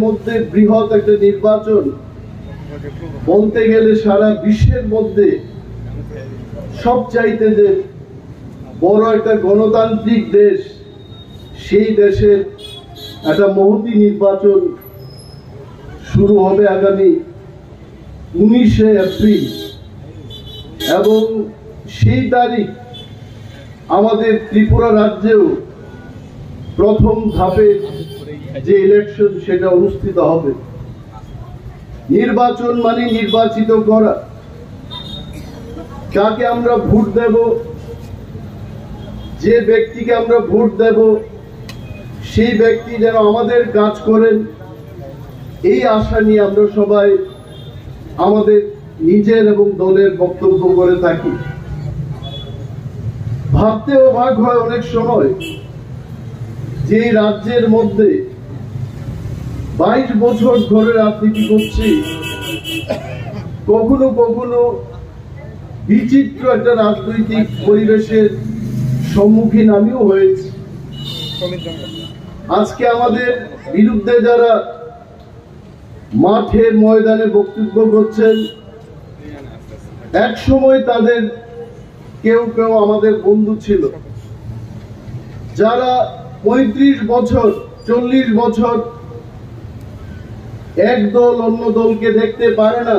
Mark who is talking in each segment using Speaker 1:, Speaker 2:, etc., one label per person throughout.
Speaker 1: মধ্যে বৃহৎ একটা নির্বাচন বলতে গেলে সারা বিশ্বের মধ্যে সবচাইতে যে বড় একটা গণতান্ত্রিক দেশ, সেই দেশের একটা মহতী নির্বাচন শুরু হবে আগামী 19শে এপ্রিল, এবং সেই তারিখ আমাদের ত্রিপুরা রাজ্যেও প্রথম ধাপের যে ইলেকশন সেটা অনুষ্ঠিত হবে। নির্বাচন মানে নির্বাচিত করা, যাকে আমরা ভোট দেব, যে ব্যক্তিকে আমরা ভোট দেব সেই ব্যক্তি যেন আমাদের কাজ করেন, এই আশা নিয়ে আমরা সবাই আমাদের নিজের এবং দলের বক্তব্য করে থাকি। ভাবতে অবাক হয় অনেক সময় যে রাজ্যের মধ্যে 22 বছর ধরে রাজনীতি করছি, কখনো কখনো বিচিত্র একটা রাজনৈতিক পরিবেশের সম্মুখীন আমিও হয়েছি। আজকে আমাদের বিরুদ্ধে যারা মাঠে ময়দানে বক্তব্য করছেন, এক সময় তাদের কেউ কেউ আমাদের বন্ধু ছিল, যারা 35 বছর 40 বছর এক দল অন্য দলকে দেখতে পারে না,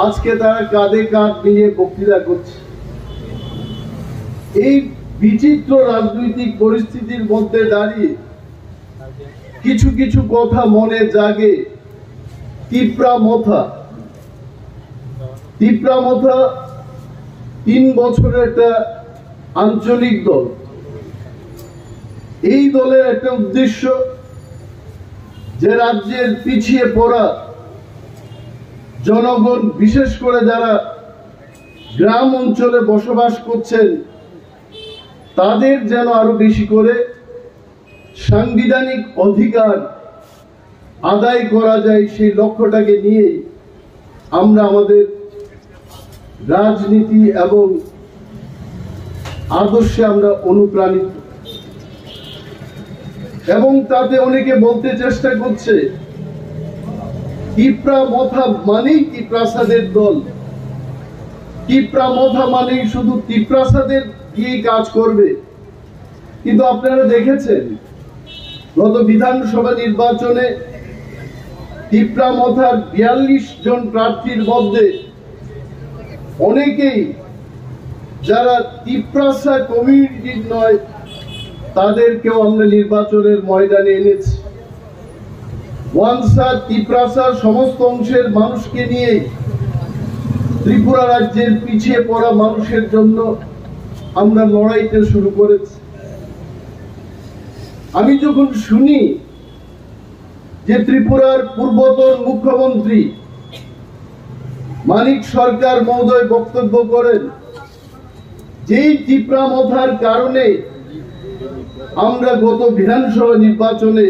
Speaker 1: আজকে তারা কাঁধে কাঁধ নিয়ে বক্তৃতা করছে। এই বিচিত্র রাজনৈতিক পরিস্থিতির মধ্যে দাঁড়িয়ে কিছু কিছু কথা মনে জাগে। তিপ্রামথা 3 বছরের একটা আঞ্চলিক দল। এই দলের একটা উদ্দেশ্য যে রাজ্যের পিছিয়ে পড়া জনগণ, বিশেষ করে যারা গ্রাম অঞ্চলে বসবাস করছেন, তাদের যেন আরো বেশি করে সাংবিধানিক অধিকার আদায় করা যায়, সেই লক্ষ্যটাকে নিয়ে আমরা আমাদের রাজনীতি এবং আদর্শে আমরা অনুপ্রাণিত। এবং তাতে অনেকে বলতে চেষ্টা করছে তিপ্রামথা মানেই তিপ্রাসাদের দল, তিপ্রামথা মানেই শুধু তিপ্রাসাদের দিয়ে কাজ করবে। কিন্তু আপনারা দেখেছেন গত বিধানসভা নির্বাচনে তিপ্রামথার 42 জন প্রার্থীর মধ্যে অনেকেই যারা তিপ্রাসা কমিউনিটির নয়, তাদেরকেও আমরা নির্বাচনের ময়দানে এনেছি। ওয়ানসা তিপ্রাসার সমস্ত অংশের মানুষকে নিয়ে ত্রিপুরা রাজ্যের পিছিয়ে পড়া মানুষের জন্য আমরা লড়াইতে শুরু করেছি। আমি যখন শুনি যে ত্রিপুরার পূর্বতন মুখ্যমন্ত্রী মানিক সরকার মহোদয় বক্তব্য করেন যেই তিপ্রামথার কারণে আমরা গত বিধানসভা নির্বাচনে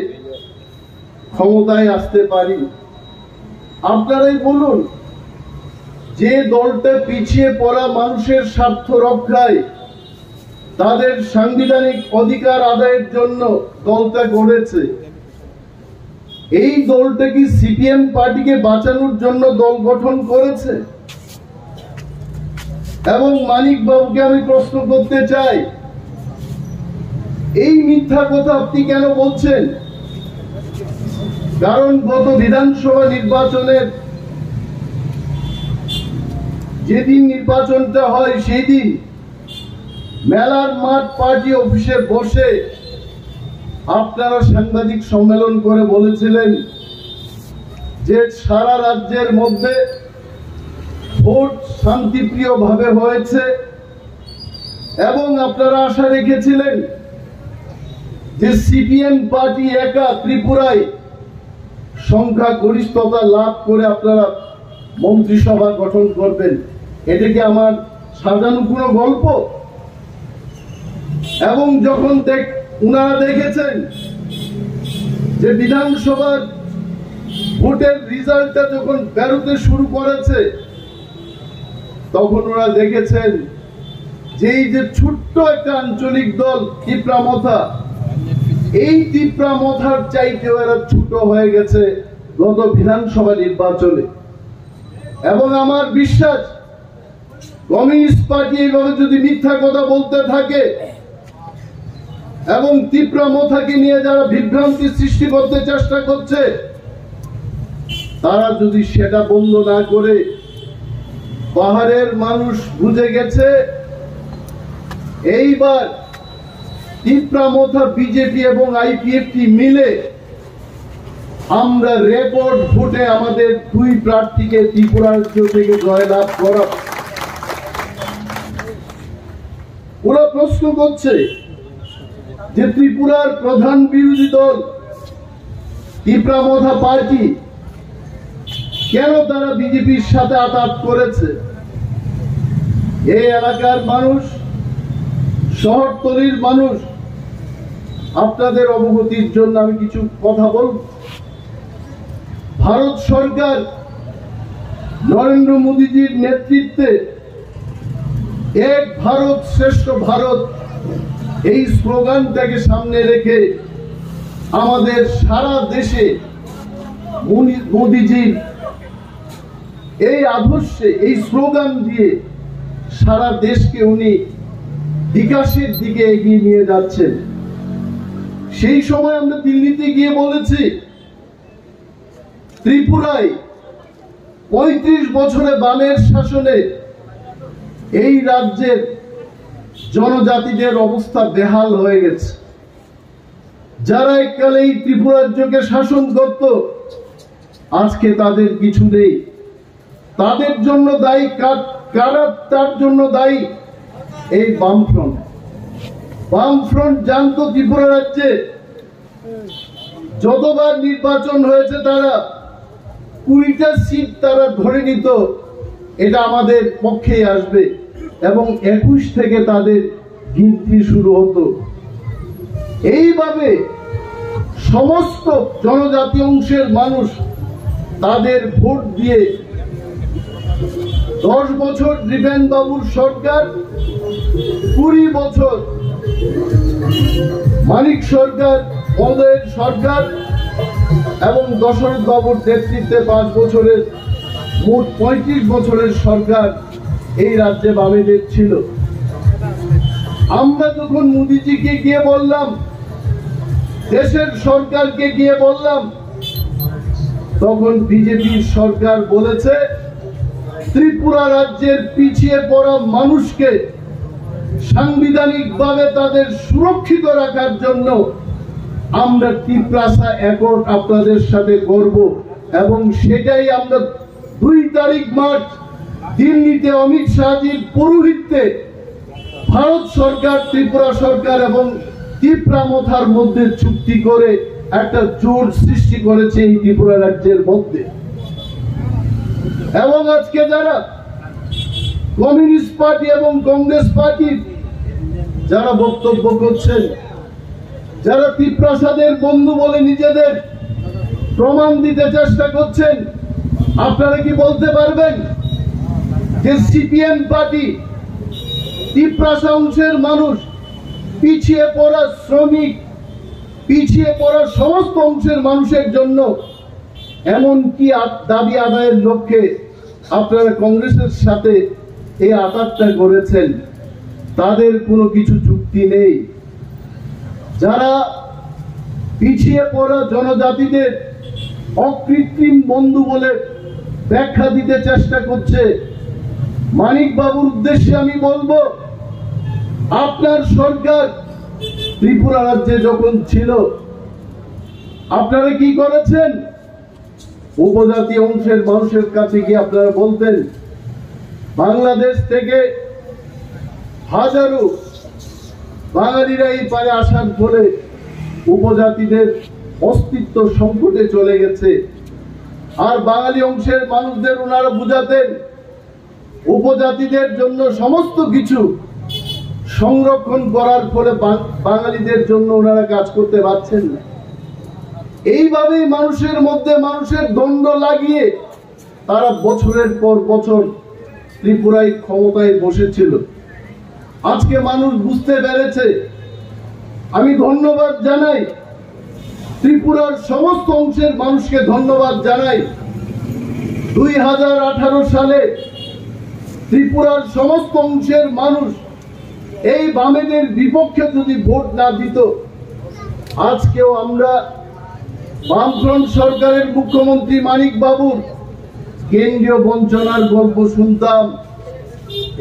Speaker 1: ক্ষমতায় আসতে পারি, আপনারাই বলুন, যে দলটা পিছিয়ে পড়া মানুষের স্বার্থ রক্ষায়, তাদের সাংবিধানিক অধিকার আদায়ের জন্য দলটা গড়েছে, এই দলটা কি সিপিএম পার্টিকে বাঁচানোর জন্য দল গঠন করেছে? এবং মানিক বাবুকে আমি প্রশ্ন করতে চাই, এই মিথ্যা কথা আপনি কেন বলছেন? কারণ গত বিধানসভা নির্বাচনের যেদিন নির্বাচনটা হয়, সেই দিন মেলার মাঠ পার্টি অফিসে বসে আপনারা সাংবাদিক সম্মেলন করে বলেছিলেন যে সারা রাজ্যের মধ্যে ভোট শান্তিপ্রিয় ভাবে হয়েছে, এবং আপনারা আশা রেখেছিলেন যে সিপিএম পার্টি একা ত্রিপুরায় সংখ্যা গরিষ্ঠতা লাভ করে আপনারা মন্ত্রিসভা গঠন করবেন। এটা কি আমার সাজানো কোনো গল্প? এবং যখন উনারা দেখেছেন যে বিধানসভার ভোটের রেজাল্টটা যখন বেরোতে শুরু করেছে, তখন ওরা দেখেছেন যে এই যে ছোট্ট একটা আঞ্চলিক দল তিপ্রামথা, এই ত্রিপুরা মথার চাইতেও এরা ছোট হয়ে গেছে গত বিধানসভা নির্বাচনে। এবং আমার বিশ্বাস কমিউনিস্ট পার্টি এইভাবে যদি মিথ্যা কথা বলতে থাকে এবং ত্রিপুরা মথাকে নিয়ে যারা বিভ্রান্তি সৃষ্টি করতে চেষ্টা করছে, তারা যদি সেটা বন্ধ না করে, পাহাড়ের মানুষ বুঝে গেছে এইবার ত্রিপুরা মথা বিজেপি এবং আইপিএফটি মিলে আমরা রেকর্ড ভোটে আমাদের দুই প্রার্থীকে ত্রিপুরা রাজ্য থেকে জয়লাভ করা। ওরা প্রশ্ন করছে যে ত্রিপুরার প্রধান বিরোধী দল ত্রিপুরা মথা পার্টি কেন তারা বিজেপির সাথে আঘাত করেছে। এই এলাকার মানুষ, শহরতলির মানুষ, আপনাদের অবগতির জন্য আমি কিছু কথা বলব। ভারত সরকার নরেন্দ্র মোদীজির নেতৃত্বে এক ভারত শ্রেষ্ঠ ভারত এই স্লোগানটাকে সামনে রেখে আমাদের সারা দেশে মোদীজির এই আদর্শে, এই স্লোগান দিয়ে সারা দেশকে উনি বিকাশের দিকে এগিয়ে নিয়ে যাচ্ছেন। সেই সময় আমরা দিল্লিতে গিয়ে বলেছি ত্রিপুরায় ৩৫ বছরে বামের শাসনে এই রাজ্যের জনজাতিদের অবস্থা বেহাল হয়ে গেছে। যারা এককালে এই ত্রিপুরা রাজ্যকে শাসন করত, আজকে তাদের কিছু নেই। তাদের জন্য দায়ী কারা? তার জন্য দায়ী এই বামফ্রন্ট। বামফ্রন্ট জানতো ত্রিপুরা রাজ্যে যতবার নির্বাচন হয়েছে তারা ২০টা সিট তারা ধরে নিত, এটা আমাদের পক্ষেই আসবে, এবং ২১ থেকে তাদের গিনতি শুরু হতো। এইভাবে সমস্ত জনজাতি অংশের মানুষ তাদের ভোট দিয়ে 10 বছর দীপেন বাবুর সরকার, 20 বছর মানিক সরকার মহোদয়ের সরকার এবং দশরথ বাবুর নেতৃত্বে 5 বছরের মোট 35 বছরের সরকার এই রাজ্যে বামেদের ছিল। আমরা যখন মোদীজিকে গিয়ে বললাম, দেশের সরকারকে গিয়ে বললাম, তখন বিজেপির সরকার বলেছে ত্রিপুরা রাজ্যের পিছিয়ে পড়া মানুষকে সাংবিধানিকভাবে তাদের সুরক্ষিত রাখার জন্য আমরা ত্রিপ্রাসা অ্যাকর্ড আপনাদের সাথে করব, এবং সেটাই আমরা 2 তারিখ মার্চ দিল্লিতে অমিত শাহজির পৌরোহিত্যে ভারত সরকার, ত্রিপুরা সরকার এবং ত্রিপুরা মথার মধ্যে চুক্তি করে একটা জোট সৃষ্টি করেছে এই ত্রিপুরা রাজ্যের মধ্যে। এবং আজকে যারা কমিউনিস্ট পার্টি এবং কংগ্রেস পার্টির যারা বক্তব্য করছেন, যারা ত্রিপ্রাসাদের বন্ধু বলে নিজেদের প্রমাণ দিতে চেষ্টা করছেন, আপনারা কি বলতে পারবেন যে সিপিএম পার্টি ত্রিপ্রাসা অংশের মানুষ, পিছিয়ে পড়া শ্রমিক, পিছিয়ে পড়া সমস্ত অংশের মানুষের জন্য এমন কি দাবি আদায়ের লক্ষ্যে আপনারা কংগ্রেসের সাথে এই আঘাতটা করেছেন? তাদের কোনো কিছু চুক্তি নেই। যারা পিছিয়ে পড়া জনজাতিদের অকৃত্রিম বন্ধু বলে ব্যাখ্যা দিতে চেষ্টা করছে, মানিক বাবুর উদ্দেশ্যে আমি বলবো, আপনার সরকার ত্রিপুরা রাজ্যে যখন ছিল আপনারা কি করেছেন? উপজাতি অংশের মানুষের কাছে গিয়ে আপনারা বলতেন বাংলাদেশ থেকে হাজারো বাঙালিরা এই পারে আসার ফলে উপজাতিদের অস্তিত্ব সংকটে চলে গেছে। আর বাঙালি অংশের মানুষদের ওনারা বুঝাতেন উপজাতিদের জন্য সমস্ত কিছু সংরক্ষণ করার ফলে বাঙালিদের জন্য ওনারা কাজ করতে পারছেন না। এইভাবেই মানুষের মধ্যে মানুষের দ্বন্দ্ব লাগিয়ে তারা বছরের পর বছর ত্রিপুরায় ক্ষমতায় বসেছিল। আজকে মানুষ বুঝতে পেরেছে। আমি ধন্যবাদ জানাই ত্রিপুরার সমস্ত অংশের মানুষকে ধন্যবাদ জানাই। 2018 সালে ত্রিপুরার সমস্ত অংশের মানুষ এই বামেদের বিপক্ষে যদি ভোট না দিত, আজকেও আমরা বামফ্রন্ট সরকারের মুখ্যমন্ত্রী মানিক বাবুর কেন্দ্রীয় বঞ্চনার গল্প শুনতাম।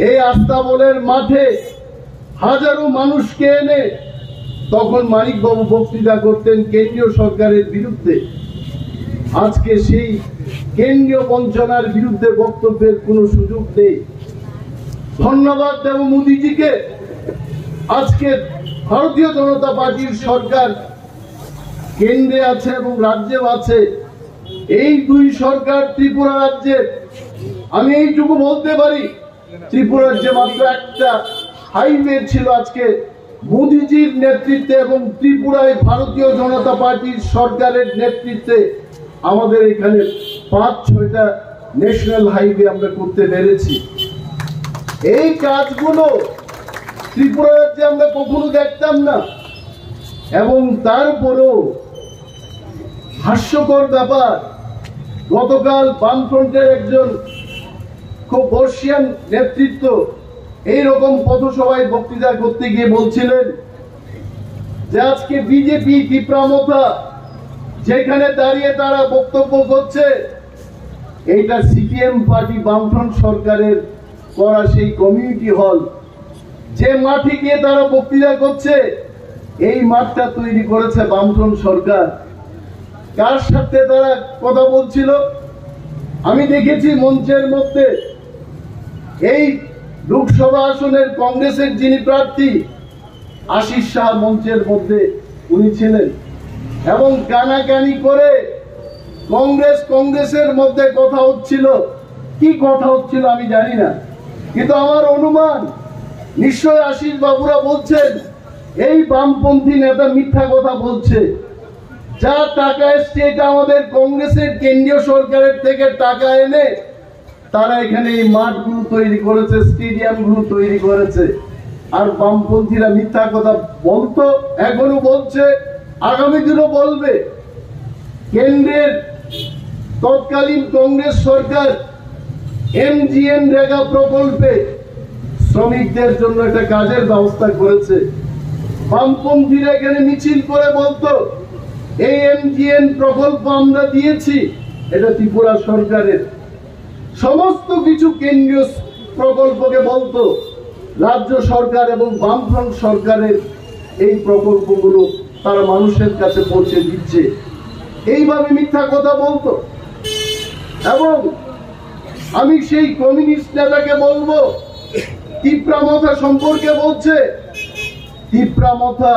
Speaker 1: এই আস্তাবলের মাঠে হাজারো মানুষকে এনে তখন মানিক বাবু বক্তৃতা করতেন কেন্দ্রীয় সরকারের বিরুদ্ধে। আজকে সেই কেন্দ্রীয় বঞ্চনার বিরুদ্ধে বক্তব্যের কোনো সুযোগ নেই। ধন্যবাদ দেব মোদীজিকে। আজকে ভারতীয় জনতা পার্টির সরকার কেন্দ্রে আছে এবং রাজ্যেও আছে। এই দুই সরকার ত্রিপুরা রাজ্যের, আমি এইটুকু বলতে পারি, ত্রিপুরার যে মাত্র একটা হাইওয়ে ছিল, আজকে মোদীজির নেতৃত্বে এবং ত্রিপুরায় ভারতীয় জনতা পার্টির সরকারের নেতৃত্বে আমাদের এখানে 5-6টা ন্যাশনাল হাইওয়ে আমরা করতে পেরেছি। এই কাজগুলো ত্রিপুরা রাজ্যে আমরা কখনো দেখতাম না। এবং তারপরেও হাস্যকর ব্যাপার, গতকাল বামফ্রন্টের একজন খুব বর্ষিয়ান নেতৃত্ব এইরকম পথসভায় বক্তৃতা করতে গিয়ে বলছিলেন যে আজকে বিজেপি তীব্রামথা যেখানে দাঁড়িয়ে তারা বক্তব্য করছে, এইটা সিপিএম পার্টি বামফ্রন্ট সরকারের করা সেই কমিউনিটি হল। যে মাঠে গিয়ে তারা বক্তৃতা করছে, এই মাঠটা তৈরি করেছে বামফ্রন্ট সরকার। কার সাথে তারা কথা বলছিল? আমি দেখেছি মঞ্চের মধ্যে এই লোকসভা আসনের কংগ্রেসের যিনি প্রার্থী আশিস শাহ মঞ্চের মধ্যে উনি ছিলেন এবং কানাকানি করে কংগ্রেসের মধ্যে কথা হচ্ছিল। কি কথা হচ্ছিল আমি জানি না, কিন্তু আমার অনুমান নিশ্চয় আশিস বাবুরা বলছেন এই বামপন্থী নেতা মিথ্যা কথা বলছে। যা টাকা এসছে এটা আমাদের কংগ্রেসের কেন্দ্রীয় সরকারের থেকে টাকা এনে তারা এখানে এই মাঠগুলো তৈরি করেছে, স্টেডিয়ামগুলো তৈরি করেছে। আর বামপন্থীরা মিথ্যা কথা বলতো, এখনো বলছে, আগামী দিনও বলবে। কেন্দ্রের তৎকালীন কংগ্রেস সরকার এমজিএন রেগা প্রকল্পে শ্রমিকদের জন্য একটা কাজের ব্যবস্থা করেছে। বামপন্থীরা এখানে মিছিল করে বলতো এই এমজিএন প্রকল্প আমরা দিয়েছি, এটা ত্রিপুরা সরকারের। সমস্ত কিছু কেন্দ্রীয় প্রকল্পকে বলতো রাজ্য সরকার এবং বামফ্রন্ট সরকারের এই প্রকল্পগুলো তারা মানুষের কাছে পৌঁছে দিচ্ছে। এইভাবে মিথ্যা কথা বলতো। এবং আমি সেই কমিউনিস্ট নেতাকে বলবো, তীব্রামথা সম্পর্কে বলছে, তীব্রামথা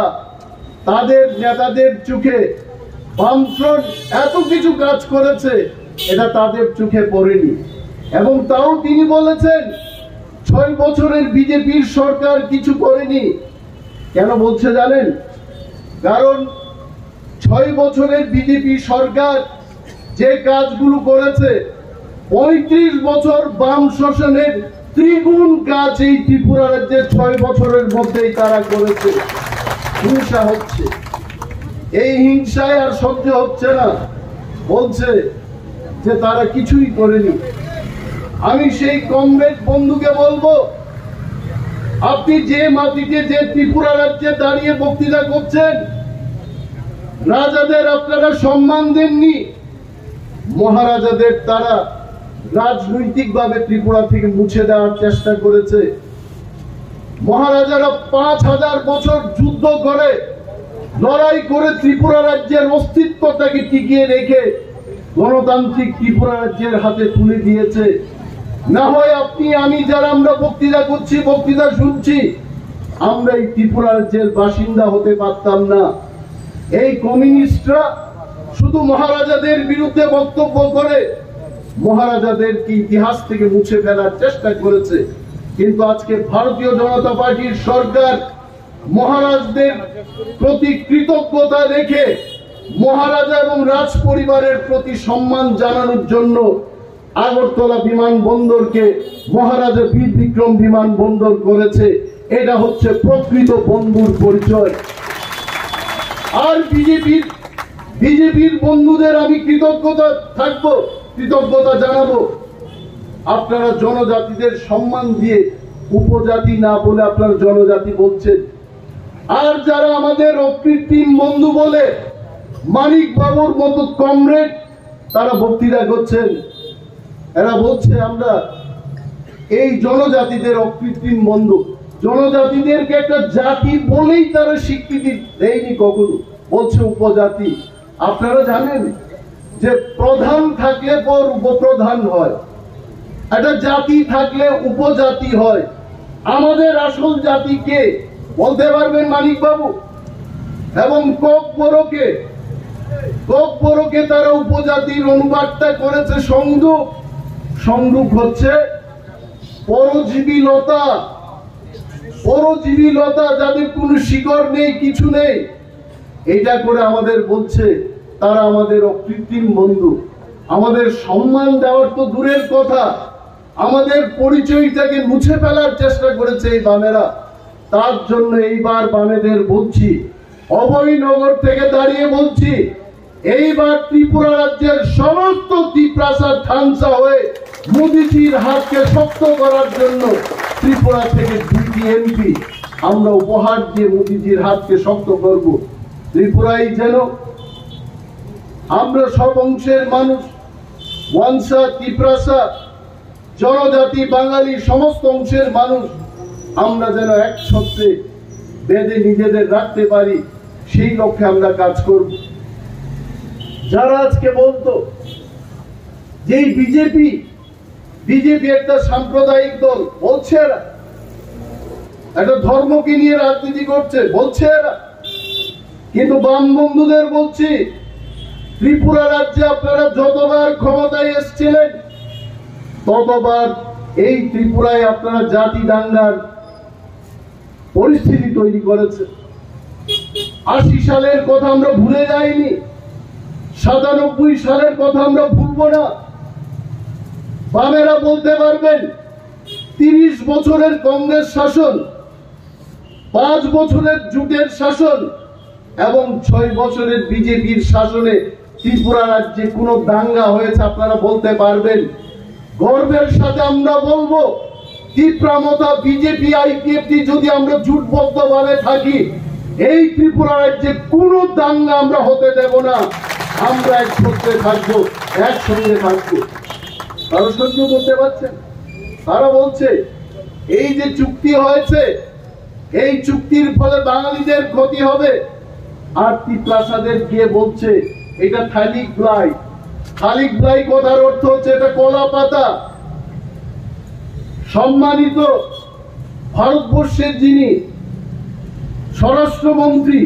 Speaker 1: তাদের নেতাদের চোখে বামফ্রন্ট এত কিছু কাজ করেছে এটা তাদের চোখে পড়েনি। এবং তাও তিনি বলেছেন 6 বছরের বিজেপির সরকার কিছু করেনি। কেন বলছে জানেন? কারণ 6 বছরের বিজেপি সরকার যে কাজগুলো করেছে 35 বছর বাম শাসনের ত্রিগুণ কাজ এই ত্রিপুরা রাজ্যে 6 বছরের মধ্যেই তারা করেছে। হিংসা হচ্ছে, এই হিংসায় আর সহ্য হচ্ছে না, বলছে যে তারা কিছুই করেনি। আমি সেই কমরেড বন্ধুকে বলবো, আপনি যে মাটিতে যে ত্রিপুরা রাজ্যে দাঁড়িয়ে বক্তৃতা করছেন, রাজাদের আপনারা সম্মান দেননি। মহারাজাদের তারা রাজনৈতিকভাবে ত্রিপুরা থেকে মুছে দেওয়ার চেষ্টা করেছে। মহারাজারা 5000 বছর যুদ্ধ করে লড়াই করে ত্রিপুরা রাজ্যের অস্তিত্বটাকে টিকিয়ে রেখে গণতান্ত্রিক ত্রিপুরা রাজ্যের হাতে তুলে দিয়েছে। না হয় আপনি আমি যারা আমরা বক্তৃতা করছি, বক্তৃতা শুনছি, আমরা এই ত্রিপুরা রাজ্যের বাসিন্দা হতে পারতাম না। এই কমিউনিস্টরা শুধু মহারাজাদের বিরুদ্ধে বক্তব্য করে মহারাজাদেরকে ইতিহাস থেকে মুছে ফেলার চেষ্টা করেছে। কিন্তু আজকে ভারতীয় জনতা পার্টির সরকার মহারাজদের প্রতি কৃতজ্ঞতা রেখে মহারাজা এবং রাজ পরিবারের প্রতি সম্মান জানানোর জন্য আগরতলা বিমানবন্দরকে মহারাজা বীর বিক্রম বিমানবন্দর করেছে। এটা হচ্ছে প্রকৃত বন্ধুর পরিচয়। আর বিজেপির বিজেপির বন্ধুদের আমি কৃতজ্ঞতা জানাবো। আপনারা জনজাতিদের সম্মান দিয়ে উপজাতি না বলে আপনারা জনজাতি বলছেন। আর যারা আমাদের অকৃত্রিম বন্ধু বলে মানিক বাবুর মতো কমরেড তারা বক্তৃতা করছেন, এরা বলছে আমরা এই জনজাতিদের অকৃত্রিম বন্ধু। জনজাতিদেরকে একটা জাতি বলেই তারা স্বীকৃতি দেয়নি কখনো, বলছে উপজাতি। আপনারা জানেন যে প্রধান থাকলে পর উপপ্রধান হয়, একটা জাতি থাকলে উপজাতি হয়। আমাদের আসল জাতি কে বলতে পারবেন মানিক বাবু? এবং ককবরকে তারা উপজাতির অনুবাদটা করেছে সংযোগ হচ্ছে পরজীবী লতা যাদের কোনো শিকড় নেই, কিছু নেই, এটা করে আমাদের বলছে তারা আমাদের অকৃত্রিম বন্ধু। আমাদের সম্মান দেওয়ার তো দূরের কথা, আমাদের পরিচয়টাকে মুছে ফেলার চেষ্টা করেছে এই বামেরা। তার জন্য এইবার বামেদের বলছি, অভয়নগর থেকে দাঁড়িয়ে বলছি, এইবার ত্রিপুরা রাজ্যের সমস্ত ত্রিপ্রাসাদ ধ্বংসা হয়ে মোদিজির হাতকে শক্ত করার জন্য ত্রিপুরা থেকে 2টি এমপি আমরা উপহার দিয়ে মোদিজির হাতকে শক্ত করব। ত্রিপুরায় যেন আমরা সব অংশের মানুষ, ওয়ানসা, ত্রিপ্রাসা, জনজাতি, বাঙালি, সমস্ত অংশের মানুষ আমরা যেন একসাথে বেঁধে নিজেদের রাখতে পারি, সেই লক্ষ্যে আমরা কাজ করব। যারা আজকে বলতো যে বিজেপি একটা সাম্প্রদায়িক দল, বলছে এরা একটা ধর্মকে নিয়ে রাজনীতি করছে, বলছে এরা। কিন্তু বাম বন্ধুদের বলছি, ত্রিপুরা রাজ্যে আপনারা যতবার ক্ষমতায় এসেছিলেন ততবার এই ত্রিপুরায় আপনারা জাতি দাঙ্গার পরিস্থিতি তৈরি করেছে। 80 সালের কথা আমরা ভুলে যাইনি, 97 সালের কথা আমরা ভুলবো না। বামেরা বলতে পারবেন 30 বছরের কংগ্রেস শাসন, 5 বছরের জোটের শাসন এবং 6 বছরের বিজেপির শাসনে ত্রিপুরা রাজ্যে কোনো দাঙ্গা হয়েছে আপনারা বলতে পারবেন? গর্বের সাথে আমরা বলবো, ত্রিপুরা বিজেপি আইপিএফটি যদি আমরা জোটবদ্ধভাবে থাকি, এই ত্রিপুরা রাজ্যে কোনো দাঙ্গা আমরা হতে দেব না। আমরা একসঙ্গে থাকবো, একসঙ্গে থাকবো। তারা সহ্য করতে পারছেন? তারা বলছে এই যে চুক্তি হয়েছে, এই চুক্তির ফলে বাঙালিদের ক্ষতি হবে। আর ত্রিপ্রাসাদের গিয়ে বলছে এটা থালিক ব্লাই কথার অর্থ হচ্ছে এটা কলা পাতা। সম্মানিত ভারতবর্ষের যিনি স্বরাষ্ট্রমন্ত্রী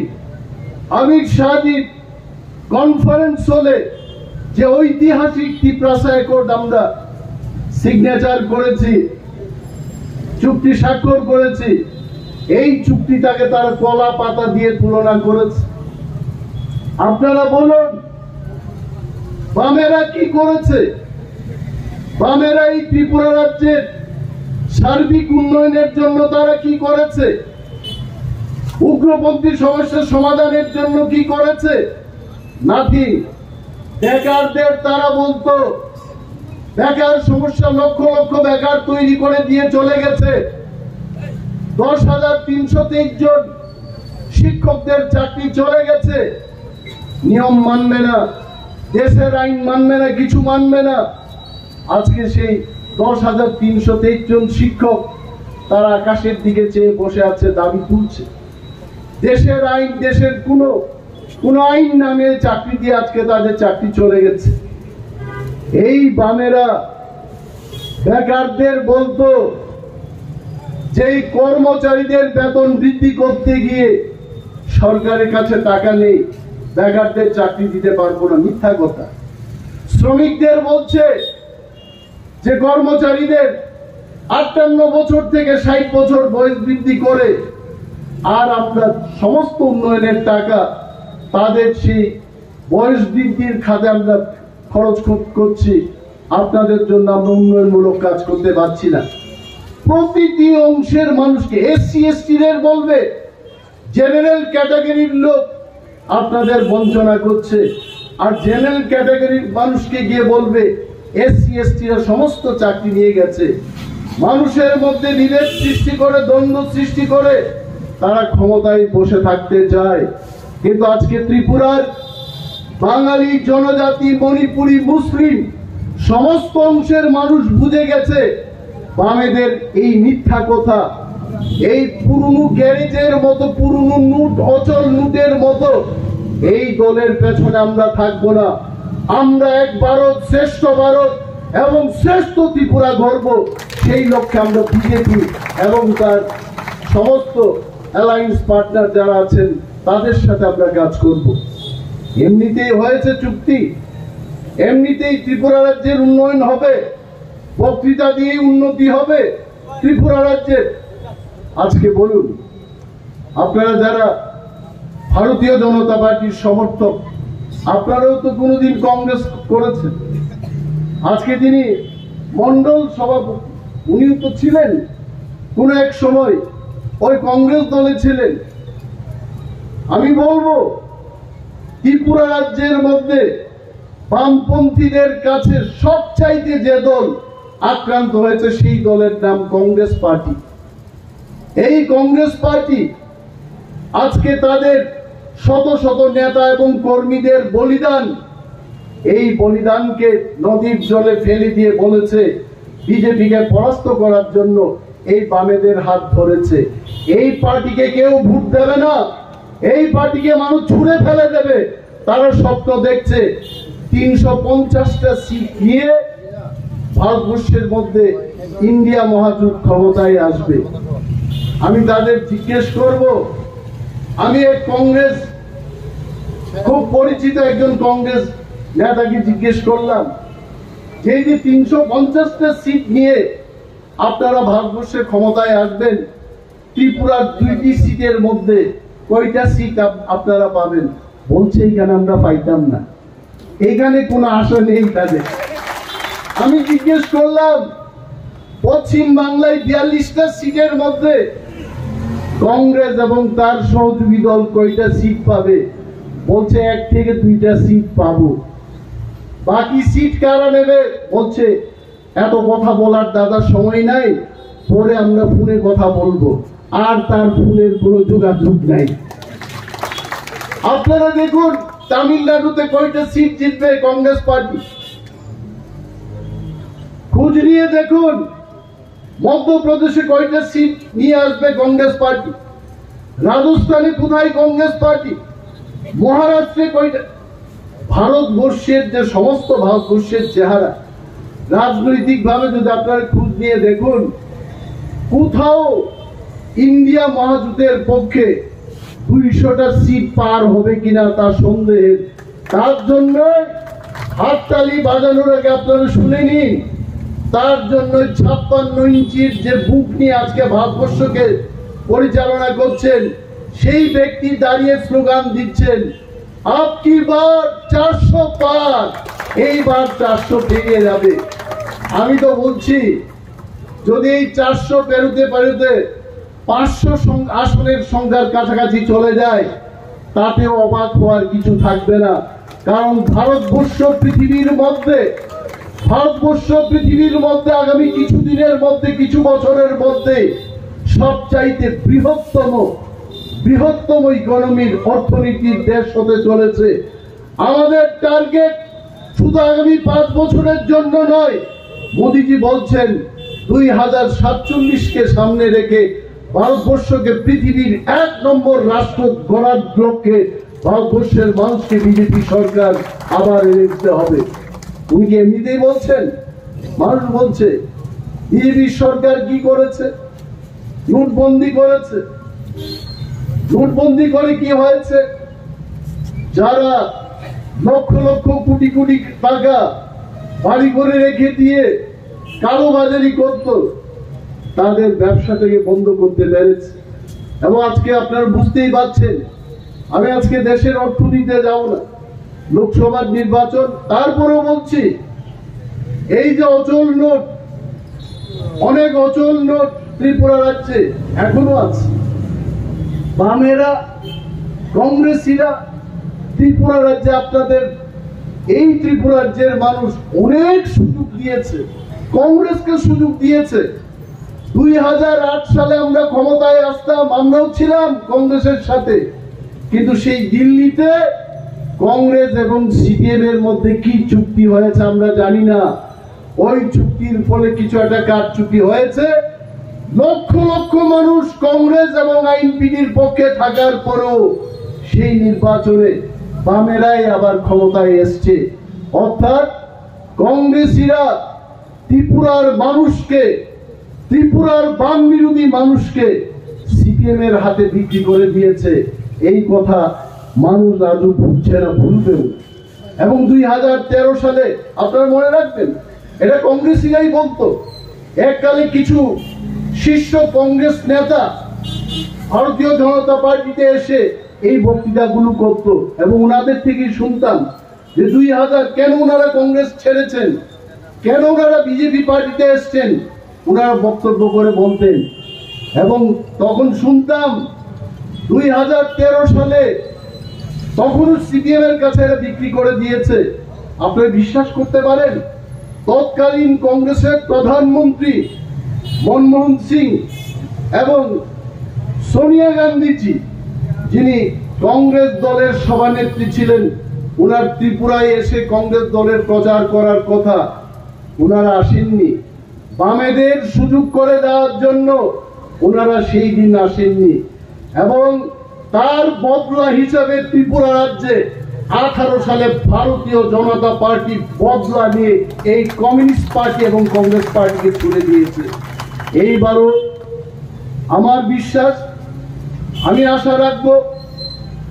Speaker 1: অমিত শাহজি কনফারেন্স হলে যে ঐতিহাসিক ত্রিপ্রাসা অ্যাকর্ড আমরা সিগনেচার করেছি, চুক্তি স্বাক্ষর করেছি, এই চুক্তিটাকে তারা কলা পাতা দিয়ে তুলনা করেছে। আপনারা বলুন বামেরা কি করেছে? বামেরা এই ত্রিপুরা রাজ্যের সার্বিক উন্নয়নের জন্য তারা কি করেছে? উগ্রপন্থী সমস্যার সমাধানের জন্য কি করেছে? নাথিং। বেকারদের তারা বলতো বেকার সমস্যা, লক্ষ লক্ষ বেকার তৈরি করে দিয়ে চলে গেছে। 10,323 জন শিক্ষকদের চাকরি চলে গেছে। নিয়ম মানবে না, দেশের আইন মানবে না, কিছু মানবে না। আজকে সেই 10,323 জন শিক্ষক তারা আকাশের দিকে চেয়ে বসে আছে, দাবি তুলছে। দেশের আইন, দেশের কোন আইন নামে চাকরি দিয়ে আজকে তাদের চাকরি চলে গেছে। এই বামেরা বেকারদের বলতো যে কর্মচারীদের বেতন বৃদ্ধি করতে গিয়ে সরকারের কাছে টাকা নেই, বেকারদের চাকরি দিতে পারবো না, মিথ্যা কথা। শ্রমিকদের বলছে যে কর্মচারীদের 58 বছর থেকে 60 বছর বয়স বৃদ্ধি করে, আর আমরা সমস্ত উন্নয়নের টাকা তাদের সেই বয়স বৃদ্ধির খাতে আমরা খরচ করছি। আপনাদের জন্য আমরা উন্নয়নমূলক কাজ করতে পারছি না। প্রতিটি অংশের মানুষকে, SC ST দের বলবে, জেনারেল ক্যাটাগরির লোক আপনাদের বঞ্চনা করছে। আর জেনারেল ক্যাটাগরির মানুষকে গিয়ে বলবে এসসি এসটিরা সমস্ত চাকরি নিয়ে গেছে। মানুষের মধ্যে বিভেদ সৃষ্টি করে, দ্বন্দ্ব সৃষ্টি করে তারা ক্ষমতায় বসে থাকতে চায়। কিন্তু আজকে ত্রিপুরার বাঙালি জনজাতি, মণিপুরি, মুসলিম সমস্ত অংশের মানুষ বুঝে গেছে বামেদের এই মিথ্যা কথা। এই পুরনো গ্যারেজের মতো, পুরনো নোট, অচল নোটের মতো এই দলের পেছনে আমরা থাকবো না। আমরা এক ভারত, শ্রেষ্ঠ ভারত এবং শ্রেষ্ঠ ত্রিপুরা গর্ব, সেই লক্ষ্যে আমরা বিজেপি এবং তার সমস্ত অ্যালায়েন্স পার্টনার যারা আছেন তাদের সাথে আমরা কাজ করব। এমনিতেই হয়েছে চুক্তি, এমনিতেই ত্রিপুরা রাজ্যের উন্নয়ন হবে, বক্তৃতা দিয়ে উন্নতি হবে ত্রিপুরা রাজ্যের। আজকে বলুন, আপনারা যারা ভারতীয় জনতা পার্টির সমর্থক, আপনারাও তো কোনোদিন কংগ্রেস করেছেন। আজকে যিনি মন্ডল সভাপতি, উনিও তো ছিলেন কোন এক সময় ওই কংগ্রেস দলে ছিলেন। আমি বলবো ত্রিপুরা রাজ্যের মধ্যে বামপন্থীদের কাছে সবচাইতে যে দল আক্রান্ত হয়েছে সেই দলের নাম কংগ্রেস পার্টি। এই কংগ্রেস পার্টি আজকে তাদের শত শত নেতা এবং কর্মীদের বলিদান, এই বলিদানকে নদীর জলে ফেলে দিয়ে বলেছে বিজেপিকে পরাস্ত করার জন্য এই বামেদের হাত ধরেছে। এই পার্টিকে কেউ ভোট দেবে না, এই পার্টিকে মানুষ ছুঁড়ে ফেলে দেবে। তারা স্বপ্ন দেখছে 350টা সিট নিয়ে ভারতবর্ষের মধ্যে ইন্ডিয়া মহাজোট ক্ষমতায় আসবে। আমি তাদের জিজ্ঞেস করব, আমি এক কংগ্রেস খুব পরিচিত একজন কংগ্রেস নেতাকে জিজ্ঞেস করলাম, এই যে 350টা সিট নিয়ে আপনারা ভারতবর্ষে ক্ষমতায় আসবেন, ত্রিপুরার 2টি সিটের মধ্যে কয়টা সিট আপনারা পাবেন? বলছে এখানে আমরা পাইতাম না, এখানে কোনো আশা নেই তাদের। আমি জিজ্ঞেস করলাম, পশ্চিম বাংলায় 42টা সিটের মধ্যে কংগ্রেস এবং তার সহযোগী দল কয়টা সিট পাবে? বলছে 1 থেকে 2টা সিট পাবো। বাকি সিট কারা নেবে? বলছে এত কথা বলার দাদা সময় নাই, পরে আমরা ফোনে কথা বলবো। আর তার ফোনের কোনো যোগাযোগ নাই। আপনারা দেখুন তামিলনাড়ুতে কয়টা সিট জিতবে কংগ্রেস পার্টি, খোঁজ নিয়ে দেখুন। মধ্যপ্রদেশে কয়টা সিট নিয়ে আসবে কংগ্রেস পার্টি, রাজস্থানে কোথায় কংগ্রেস পার্টি, মহারাষ্ট্রে কয়টা। ভারতবর্ষের যে সমস্ত ভারতবর্ষের চেহারা, রাজনৈতিক ভাবে যদি আপনারা খোঁজ নিয়ে দেখুন, কোথাও ইন্ডিয়া মহাজোটের পক্ষে 200টা সিট পার হবে কিনা তা সন্দেহের। তার জন্য হাততালি বাজানোর আগে আপনারা শুনে নিন, তার জন্য 56 ইঞ্চির যে বুক নিয়ে আজকে ভারতবর্ষকে পরিচালনা করছেন সেই ব্যক্তি দাঁড়িয়ে স্লোগান দিচ্ছেন, আপকি বার 400 পার, এইবার 400 পেরিয়ে যাবে। আমি তো বলছি যদি এই 400 পেরোতে পেরোতে 500 আসনের সংখ্যার কাছাকাছি চলে যায়, তাতেও অবাক হওয়ার কিছু থাকবে না। কারণ ভারতবর্ষ পৃথিবীর মধ্যে আগামী কিছু দিনের মধ্যে, কিছু বছরের মধ্যে সবচাইতে বৃহত্তম ইকোনমির, অর্থনীতির দেশ হতে চলেছে। আমাদের টার্গেট শুধু আগামী 5 বছরের জন্য নয়। মোদিজি বলছেন 2047কে সামনে রেখে ভারতবর্ষকে পৃথিবীর 1 নম্বর রাষ্ট্র গড়ার লক্ষ্যে ভারতবর্ষের মানুষকে বিজেপি সরকার আবার এনে দিতে হবে। উনি কি এমনিতেই বলছেন? মানুষ বলছে। বিজেপি সরকার কি করেছে? নোটবন্দি করেছে। নোটবন্দি করে কি হয়েছে? যারা লক্ষ লক্ষ কোটি কোটি টাকা বাড়ি করে রেখে দিয়ে কালোবাজারি করত, তাদের ব্যবসা থেকে বন্ধ করতে পেরেছে। এবং আজকে আপনারা বুঝতেই পারছেন, আমি আজকে দেশের অর্থনীতিতে যাব না, লোকসভার নির্বাচন, তারপরেও বলছি এই যে অচল নোট, অনেক অচল নোট ত্রিপুরা রাজ্যে এখনো আছে। বামেরা, কংগ্রেসীরা ত্রিপুরা রাজ্যে আপনাদের এই ত্রিপুরা রাজ্যের মানুষ অনেক সুযোগ দিয়েছে, কংগ্রেসকে সুযোগ দিয়েছে। 2008 সালে আমরা ক্ষমতায় আসতাম, আমরাও ছিলাম কংগ্রেসের সাথে, কিন্তু সেই দিল্লিতে কংগ্রেস এবং সিপিএম এর মধ্যে কি চুক্তি হয়েছে আমরা জানি না। ওই চুক্তির ফলে কিছু একটা কারচুপি হয়েছে। লক্ষ লক্ষ মানুষ কংগ্রেস এবং আইএনপিডির পক্ষে থাকার পরেও সেই নির্বাচনে বামেরাই আবার ক্ষমতায় এসছে। অর্থাৎ কংগ্রেসীরা ত্রিপুরার মানুষকে, ত্রিপুরার বাম বিরোধী মানুষকে সিপিএম এর হাতে বিক্রি করে দিয়েছে। এই কথা মানুষ আজও ভুলছে না, ভুলবেও। এবং 2013 সালে আপনারা মনে রাখবেন, এটা কংগ্রেসীরাই বলতো। এককালে কিছু শীর্ষ কংগ্রেস নেতা ভারতীয় জনতা পার্টিতে এসে এই বক্তৃতাগুলো করত এবং ওনাদের থেকেই শুনতাম যে 2000 কেন ওনারা কংগ্রেস ছেড়েছেন, কেন ওনারা বিজেপি পার্টিতে এসছেন, ওনারা বক্তব্য করে বলতেন। এবং তখন শুনতাম 2013 সালে তখনও সিপিএম এর কাছে এটা বিক্রি করে দিয়েছে। আপনারা বিশ্বাস করতে পারেন, তৎকালীন কংগ্রেসের প্রধানমন্ত্রী মনমোহন সিং এবং সোনিয়া গান্ধীজি, যিনি কংগ্রেস দলের সভানেত্রী ছিলেন, ওনার ত্রিপুরায় এসে কংগ্রেস দলের প্রচার করার কথা, ওনারা আসেননি। বামেদের সুযোগ করে দেওয়ার জন্য ওনারা সেই দিন আসেননি। এবং তার বদলা হিসাবে ত্রিপুরা রাজ্যে 18 সালে ভারতীয় জনতা পার্টি বদলা নিয়ে এই কমিউনিস্ট পার্টি এবং কংগ্রেস পার্টিকে তুলে দিয়েছে। এইবারও আমার বিশ্বাস, আমি আশা রাখবো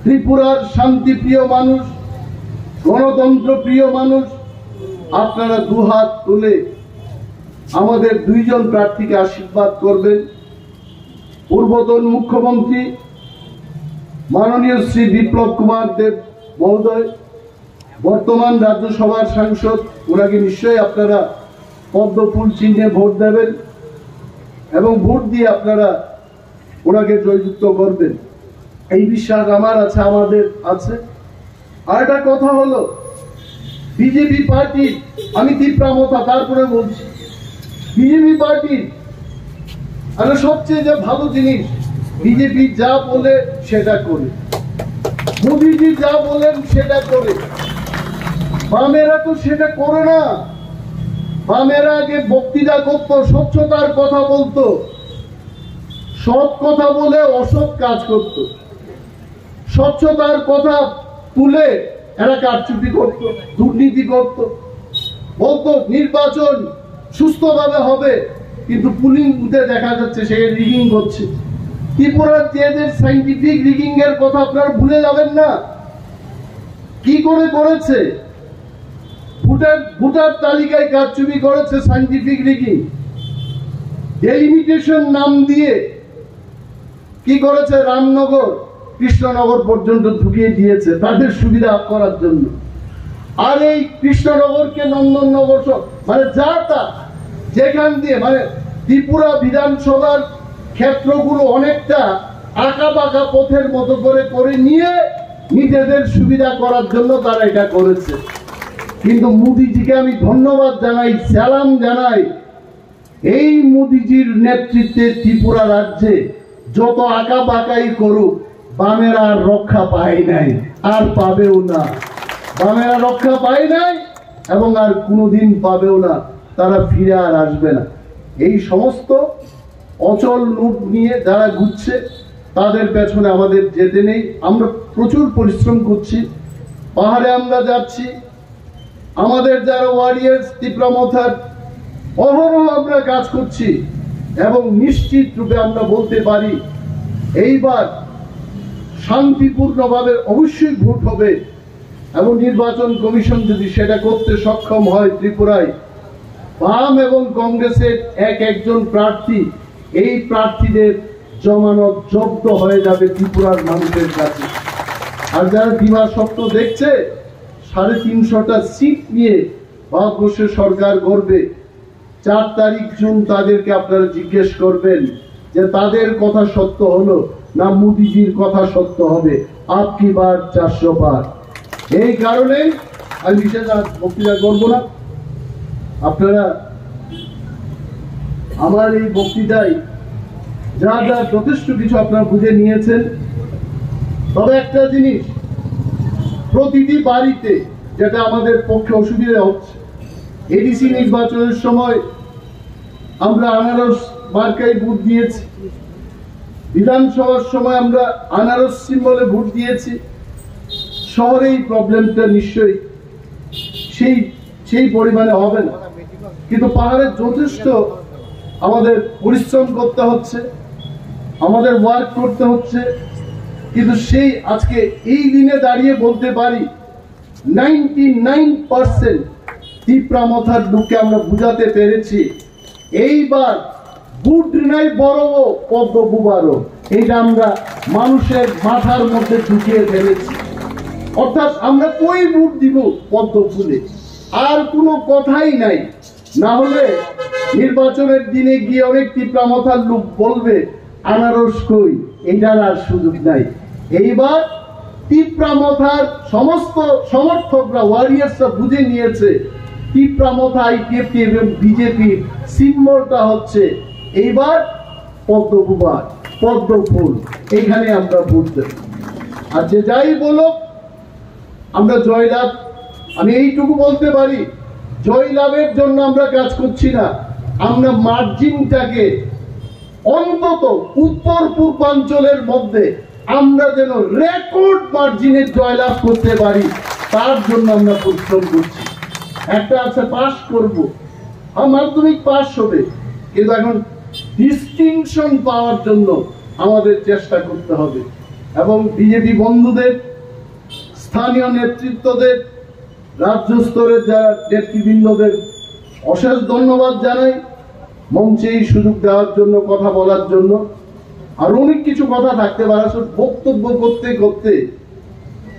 Speaker 1: ত্রিপুরার শান্তিপ্রিয় মানুষ, গণতন্ত্র প্রিয় মানুষ, আপনারা দুহাত তুলে আমাদের দুইজন প্রার্থীকে আশীর্বাদ করবেন। পূর্বতন মুখ্যমন্ত্রী মাননীয় শ্রী বিপ্লব কুমার দেব মহোদয়, বর্তমান রাজ্যসভার সাংসদ, ওনাকে নিশ্চয়ই আপনারা পদ্ম ফুল চিহ্নে ভোট দেবেন এবং ভোট দিয়ে আপনারা ওনাকে জয়যুক্ত করবেন। এই বিশ্বাস আমার আছে, আমাদের আছে। আর একটা কথা হলো, বিজেপি পার্টি, আমি তীব্রামতা তারপরে বলছি, বিজেপি পার্টি আর সবচেয়ে যে ভালো জিনিস, বিজেপি যা বলে সেটা করে, মোদীজি যা বলেন সেটা করে। বামেরা তো সেটা করে না। বামেরা আগে বক্তৃতা করত, স্বচ্ছতার কথা বলতো, সৎ কথা বলে অসৎ কাজ করত। স্বচ্ছতার কথা তুলে এরা কারচুপি করত, দুর্নীতি করত, বলতো নির্বাচন সুস্থভাবে হবে, কিন্তু পুলিং বুথে দেখা যাচ্ছে সে রিগিং করছে। ত্রিপুরার যে সাইন্টিফিক রিগিং এর কথা আপনারা ভুলে যাবেন না। কি করে করেছে? ভোটার তালিকায় কারচুপি করেছে, সাইন্টিফিক রিগিং। ডেলিমিটেশন নাম দিয়ে কি করেছে? রামনগর, কৃষ্ণনগর পর্যন্ত ঢুকিয়ে দিয়েছে তাদের সুবিধা করার জন্য। আর এই কৃষ্ণনগরকে নন্দননগর, মানে যা তা যেখান দিয়ে, মানে ত্রিপুরা বিধানসভার ক্ষেত্রগুলো অনেকটা আঁকা বাঁকা পথের মতো করে নিয়ে নিজেদের সুবিধা করার জন্য তারা এটা করেছে। কিন্তু মোদিজিকে আমি ধন্যবাদ জানাই, সালাম জানাই। এই মোদিজির নেতৃত্বে ত্রিপুরা রাজ্যে যত আঁকা বাঁকাই করুক, বামেরা আর রক্ষা পায় নাই, আর পাবেও না। বামেরা রক্ষা পায় নাই এবং আর কোনোদিন পাবেও না, তারা ফিরে আর আসবে না। এই সমস্ত অচল নোট নিয়ে যারা ঘুরছে তাদের পেছনে আমাদের যেতে নেই। আমরা প্রচুর পরিশ্রম করছি, পাহাড়ে আমরা যাচ্ছি, আমাদের যারা ওয়ারিয়ার্স তীব্রমথার অহরহ আমরা কাজ করছি এবং নিশ্চিত রূপে আমরা বলতে পারি এইবার শান্তিপূর্ণভাবে অবশ্যই ভোট হবে। এবং নির্বাচন কমিশন যদি সেটা করতে সক্ষম হয়, ত্রিপুরায় বাম এবং কংগ্রেসের একজন প্রার্থী, এই প্রার্থীদের জমানত জব্দ হয়ে যাবে ত্রিপুরার মানুষের কাছে। আর যারা দিবা স্বপ্ন দেখছে 350টা সিট নিয়ে ভারতবর্ষের সরকার গড়বে, 4 তারিখ জুন তাদেরকে আপনারা জিজ্ঞেস করবেন যে তাদের কথা সত্য হলো না মোদিজির কথা সত্য হবে। আপকি বার 400 বার। এই কারণে আমি বিশেষ আর বক্তৃতা করব না। আপনারা আমার এই বক্তৃতায় যা যা যথেষ্ট কিছু আপনারা বুঝে নিয়েছেন। তবে একটা জিনিস, প্রতিটি বাড়িতে যেটা আমাদের পক্ষে অসুবিধা হচ্ছে, এডিসি নির্বাচনের সময় আমরা আনারস মার্কায় ভোট দিয়েছি, বিধানসভার সময় আমরা আনারস সিম্বলে ভোট দিয়েছি। শহরে এই প্রবলেমটা নিশ্চয়ই সেই পরিমাণে হবে না, কিন্তু পাহাড়ে যথেষ্ট আমাদের পরিশ্রম করতে হচ্ছে, আমাদের ওয়ার্ক করতে হচ্ছে। কিন্তু সেই আজকে এই দিনে দাঁড়িয়ে বলতে পারি 99% তীব্রামথার লোককে আমরা বুঝাতে পেরেছি এইবার বুট নাই বড় পদ্ম বুবারও, এটা আমরা মানুষের মাথার মধ্যে ঢুকিয়ে ফেলেছি। অর্থাৎ আমরা কই বুট দিব পদ্ম ফুলে, আর কোনো কথাই নাই। না হলে নির্বাচনের দিনে গিয়ে অনেক তীব্রামথার লোক বলবে আনারস কই, এটার আর সুযোগ নাই। এইবার তীব্রামথার সমস্ত সমর্থকরা, ওয়ারিয়ার্সরা বুঝে নিয়েছে তীব্রামথা আইপিএফটি এবং বিজেপির সিম্বলটা হচ্ছে এইবার পদ্মপুবার, পদ্ম ফুল। এইখানে আমরা ভোট দেব। আর যে যাই বলো, আমরা জয়লাভ, আমি এইটুকু বলতে পারি, জয়লাভের জন্য আমরা কাজ করছি না। আমরা মার্জিনটাকে অন্তত উত্তর পূর্বাঞ্চলের মধ্যে আমরা যেন রেকর্ড মার্জিনে জয়লাভ করতে পারি, তার জন্য আমরা পরিশ্রম করছি। একটা আছে পাস করব, মাধ্যমিক পাস হবে, কিন্তু এখন ডিস্টিংশন পাওয়ার জন্য আমাদের চেষ্টা করতে হবে। এবং বিজেপি বন্ধুদের, স্থানীয় নেতৃত্বদের, রাজ্য স্তরের যারা নেতৃবৃন্দদের অশেষ ধন্যবাদ জানাই মঞ্চে এই সুযোগ দেওয়ার জন্য, কথা বলার জন্য। আর অনেক কিছু কথা থাকতে পারে, বক্তব্য করতে করতে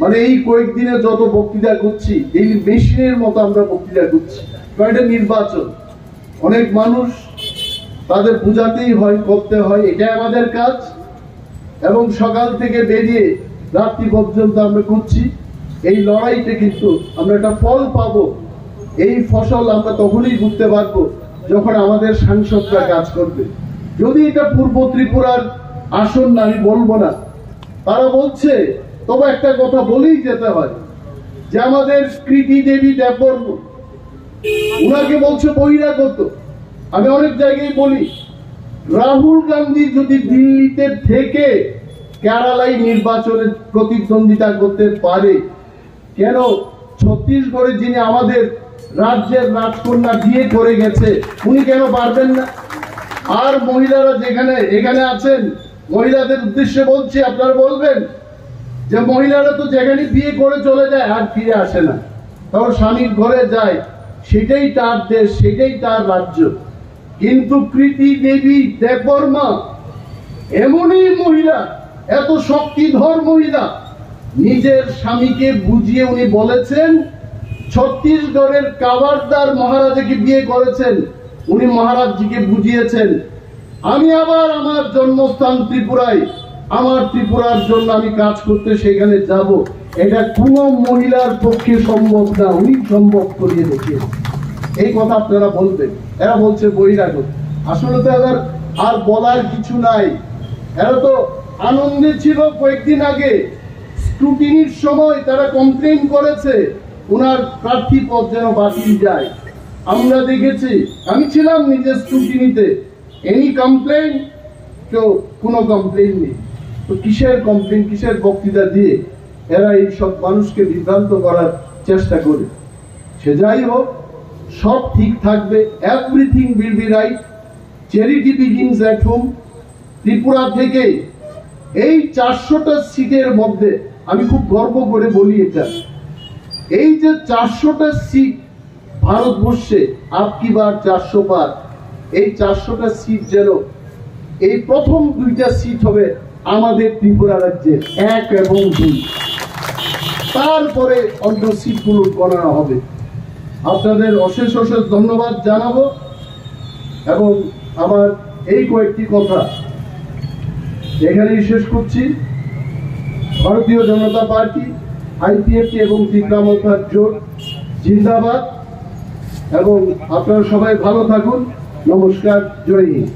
Speaker 1: মানে এই কয়েকদিনে যত বক্তৃতা করছি, এই মেশিনের মতো আমরা বক্তৃতা করছি। এটা নির্বাচন, অনেক মানুষ, তাদের বুঝাতেই হয়, করতে হয়, এটাই আমাদের কাজ। এবং সকাল থেকে বেরিয়ে রাত্রি পর্যন্ত আমরা করছি এই লড়াইতে, কিন্তু আমরা একটা ফল পাবো। এই ফসল আমরা তখনই বুঝতে পারবো যখন আমাদের সাংসদরা কাজ করবে। যদি এটা পূর্ব ত্রিপুরার আসন না, আমি বলবো না, তারা বলছে, তবে একটা কথা বলেই যেতে হয় যে আমাদের কৃতি দেবী দেববর্ম, উনাকে বলছে বহিরাগত। আমি অনেক জায়গায় বলি, রাহুল গান্ধী যদি দিল্লিতে থেকে কেরালায় নির্বাচনে প্রতিদ্বন্দ্বিতা করতে পারে, কেন ছত্তিশগড়ে যিনি আমাদের রাজ্যের রাজকন্যা বিয়ে করে গেছে, উনি কেন পারবেন না? আর মহিলারা যেখানে এখানে আছেন, মহিলাদের উদ্দেশ্যে বলছি, আপনারা বলবেন যে মহিলারা তো যেখানে বিয়ে করে চলে যায় আর ফিরে আসে না, তখন স্বামীর ঘরে যায়, সেটাই তার দেশ, সেটাই তার রাজ্য। কিন্তু কৃতি দেবী দেববর্মা এমনই মহিলা, এত শক্তিধর মহিলা, নিজের স্বামীকে বুঝিয়ে উনি বলেছেন, ছত্তিশগড়ের কাবারদার মহারাজাকে বিয়ে করেছেন, উনি মহারাজজিকে বুঝিয়েছেন আমি আবার আমার জন্মস্থান ত্রিপুরায়, আমার ত্রিপুরার জন্য আমি কাজ করতে সেখানে যাব। এটা কোন মহিলার পক্ষে সম্ভব না, উনি সম্ভব করিয়ে দেখিয়েছেন। এই কথা আপনারা বলবেন, এরা বলছে বহিরাগত। আসলে তো এবার আর বলার কিছু নাই। এরা তো আনন্দে ছিল কয়েকদিন আগে, স্ক্রুটিনির সময় তারা কমপ্লেন করেছে ওনার প্রার্থী পদ যেন বাতিল যায়। আমরা দেখেছি, আমি ছিলাম নিজের স্ক্রুটিনিতে, এনি কমপ্লেন, কেউ কোনো কমপ্লেন নেই। তো কিসের কমপ্লেন, কিসের বক্তৃতা দিয়ে এরা এই সব মানুষকে বিভ্রান্ত করার চেষ্টা করে? সে যাই হোক, সব ঠিক থাকবে, everything will be right. Charity begins at home. Tripura থেকে এই 400টা সিটের মধ্যে আমি খুব গর্ব করে বলি, এটা এই যে 400টা সিট ভারতবর্ষে, আপকি বার 400 পার, এই 400টা সিট যেন এই প্রথম 2টা সিট হবে আমাদের ত্রিপুরা রাজ্যের 1 এবং 2, তারপরে অন্য সিটগুলো গণনা হবে। আপনাদের অশেষ অশেষ ধন্যবাদ জানাবো। এবং আমার এই কয়েকটি কথা এখানেই শেষ করছি। ভারতীয় জনতা পার্টি আইপিএফটি এবং তিগ্রামথার জোট জিন্দাবাদ। এবং আপনারা সবাই ভালো থাকুন। নমস্কার, জয় হিন্দ।